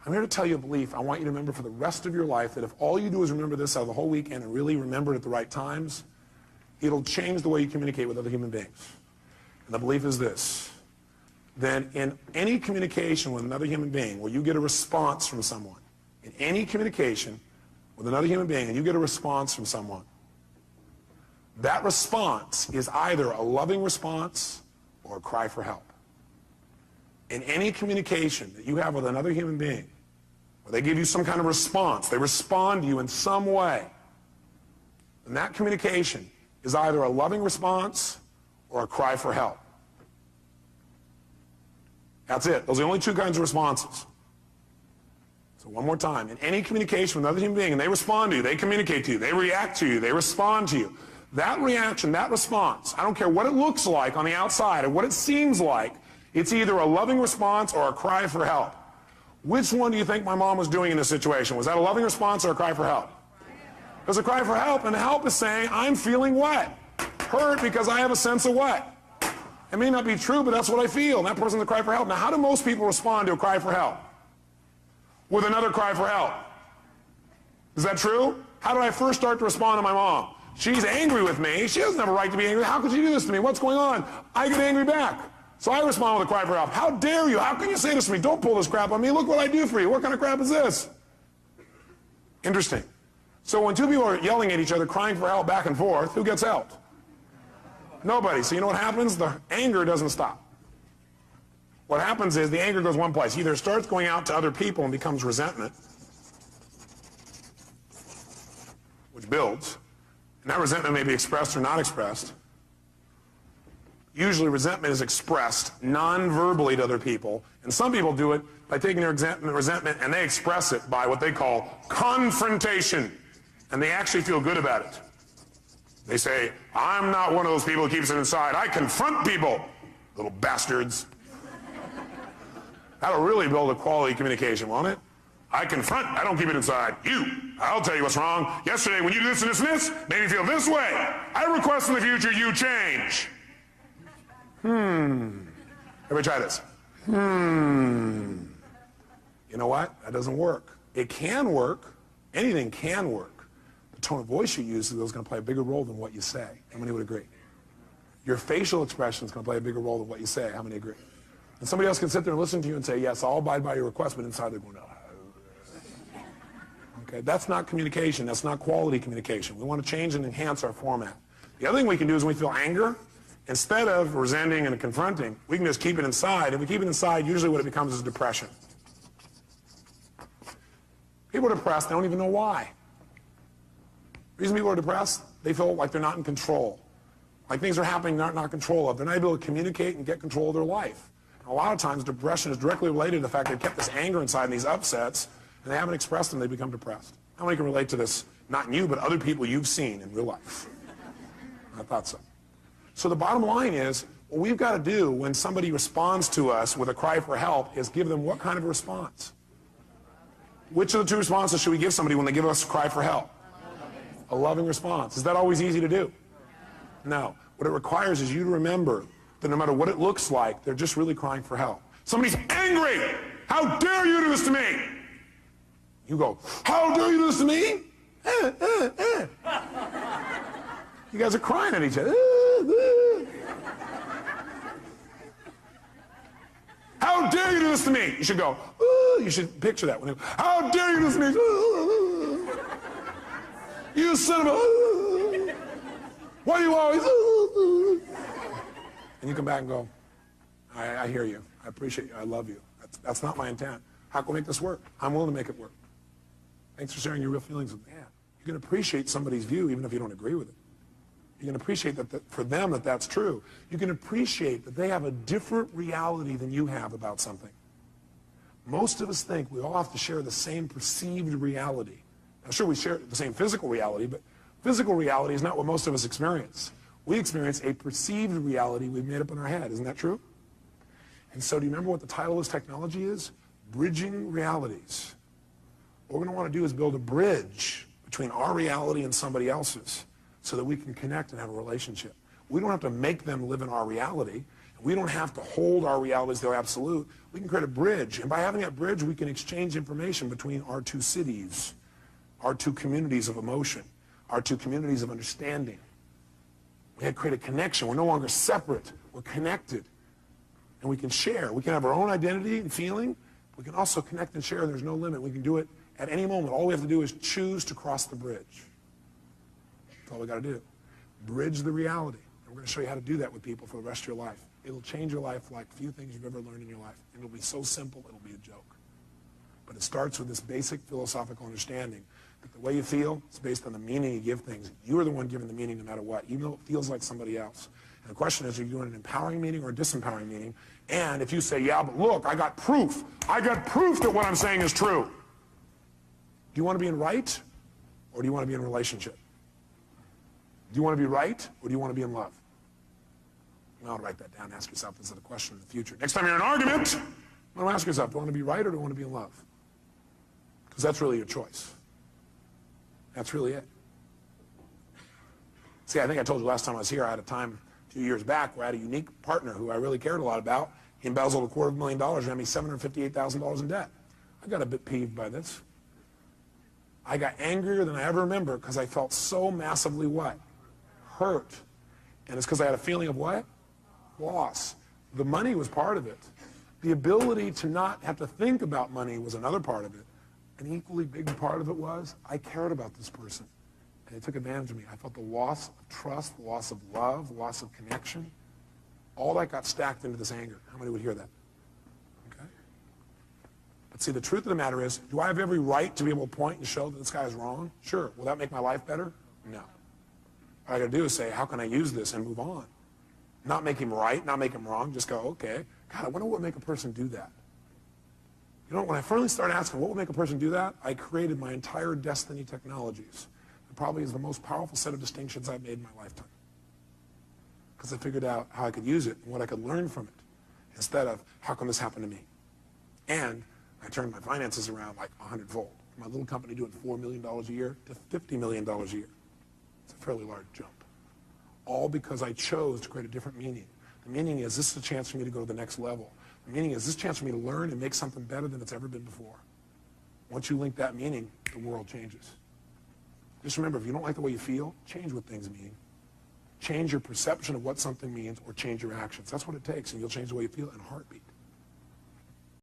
I'm here to tell you a belief I want you to remember for the rest of your life, that if all you do is remember this out of the whole weekend and really remember it at the right times, it'll change the way you communicate with other human beings. And the belief is this: then in any communication with another human being where you get a response from someone, in any communication with another human being and you get a response from someone, that response is either a loving response or a cry for help. In any communication that you have with another human being, where they give you some kind of response, they respond to you in some way, then that communication is either a loving response or a cry for help. That's it. Those are the only two kinds of responses. So one more time. In any communication with another human being, and they respond to you, they communicate to you, they react to you, they respond to you, that reaction, that response, I don't care what it looks like on the outside or what it seems like, it's either a loving response or a cry for help. Which one do you think my mom was doing in this situation? Was that a loving response or a cry for help? It was a cry for help, and the help is saying, I'm feeling what? Hurt because I have a sense of what? It may not be true, but that's what I feel. And that person's a cry for help. Now, how do most people respond to a cry for help? With another cry for help. Is that true? How did I first start to respond to my mom? She's angry with me. She doesn't have a right to be angry. How could she do this to me? What's going on? I get angry back. So I respond with a cry for help. How dare you? How can you say this to me? Don't pull this crap on me. Look what I do for you. What kind of crap is this? Interesting. So when two people are yelling at each other, crying for help back and forth, who gets helped? Nobody. So you know what happens? The anger doesn't stop. What happens is the anger goes one place. Either it starts going out to other people and becomes resentment, which builds. And that resentment may be expressed or not expressed. Usually resentment is expressed non-verbally to other people, and some people do it by taking their resentment and they express it by what they call confrontation, and they actually feel good about it. They say, I'm not one of those people who keeps it inside. I confront people, little bastards. That'll really build a quality communication, won't it? I confront, I don't keep it inside. I'll tell you what's wrong. Yesterday when you did this and this and this, made me feel this way. I request in the future you change. Everybody try this. You know what? That doesn't work. It can work. Anything can work. The tone of voice you use is going to play a bigger role than what you say. How many would agree? Your facial expression is going to play a bigger role than what you say. How many agree? And somebody else can sit there and listen to you and say, yes, I'll abide by your request, but inside they're going, no. Okay, that's not communication. That's not quality communication. We want to change and enhance our format. The other thing we can do is when we feel anger, instead of resenting and confronting, we can just keep it inside. If we keep it inside, usually what it becomes is depression. People are depressed, they don't even know why. The reason people are depressed, they feel like they're not in control. Like things are happening they're not in control of. They're not able to communicate and get control of their life. And a lot of times depression is directly related to the fact they've kept this anger inside and these upsets, and they haven't expressed them, they become depressed. How many can relate to this? Not in you, but other people you've seen in real life. I thought so. So the bottom line is, what we've got to do when somebody responds to us with a cry for help is give them what kind of a response? Which of the two responses should we give somebody when they give us a cry for help? A loving response. Is that always easy to do? No. What it requires is you to remember that no matter what it looks like, they're just really crying for help. Somebody's angry. How dare you do this to me? You go, how dare you do this to me? You guys are crying at each other. How dare you do this to me? You should go, you should picture that. How dare you do this to me? You son of a... Why do you always... And you come back and go, I hear you. I appreciate you. I love you. That's not my intent. How can we make this work? I'm willing to make it work. Thanks for sharing your real feelings with me. Yeah. You can appreciate somebody's view even if you don't agree with it. You can appreciate that for them that's true. You can appreciate that they have a different reality than you have about something. Most of us think we all have to share the same perceived reality. Now, sure, we share the same physical reality, but physical reality is not what most of us experience. We experience a perceived reality we've made up in our head. Isn't that true? And so do you remember what the title of this technology is? Bridging realities. What we're going to want to do is build a bridge between our reality and somebody else's so that we can connect and have a relationship. We don't have to make them live in our reality, and We don't have to hold our reality as though absolute. We can create a bridge, and by having that bridge, we can exchange information between our two cities, our two communities of emotion, our two communities of understanding. We have to create a connection. We're no longer separate. We're connected. And we can share. We can have our own identity and feeling. We can also connect and share. There's no limit. We can do it at any moment. All we have to do is choose to cross the bridge. That's all we got to do. Bridge the reality. And we're going to show you how to do that with people for the rest of your life. It'll change your life like few things you've ever learned in your life. And it'll be so simple, it'll be a joke. But it starts with this basic philosophical understanding that the way you feel is based on the meaning you give things. You're the one giving the meaning no matter what, even though it feels like somebody else. And the question is, are you doing an empowering meaning or a disempowering meaning? And if you say, yeah, but look, I got proof. I got proof that what I'm saying is true. Do you want to be in right, or do you want to be in relationship? Do you want to be right, or do you want to be in love? You ought to write that down. Ask yourself this is a question in the future. Next time you're in an argument, you want to ask yourself, do I want to be right or do I want to be in love? Because that's really your choice. That's really it. See, I think I told you last time I was here, I had a time a few years back where I had a unique partner who I really cared a lot about. He embezzled $250,000 and had me $758,000 in debt. I got a bit peeved by this. I got angrier than I ever remember because I felt so massively what? Hurt. And it's because I had a feeling of what? Loss. The money was part of it. The ability to not have to think about money was another part of it. An equally big part of it was I cared about this person. And they took advantage of me. I felt the loss of trust, the loss of love, the loss of connection. All that got stacked into this anger. How many would hear that? Okay? But see, the truth of the matter is, do I have every right to be able to point and show that this guy is wrong? Sure. Will that make my life better? No. What I got to do is say, how can I use this and move on? Not make him right, not make him wrong, just go, okay. God, I wonder what would make a person do that. You know, when I finally started asking what would make a person do that, I created my entire Destiny Technologies. It probably is the most powerful set of distinctions I've made in my lifetime. Because I figured out how I could use it and what I could learn from it, instead of, how come this happened to me? And I turned my finances around like 100-fold. From my little company doing $4 million a year to $50 million a year. It's a fairly large jump. All because I chose to create a different meaning. The meaning is, this is a chance for me to go to the next level. The meaning is, this is a chance for me to learn and make something better than it's ever been before. Once you link that meaning, the world changes. Just remember, if you don't like the way you feel, change what things mean. Change your perception of what something means, or change your actions. That's what it takes, and you'll change the way you feel in a heartbeat.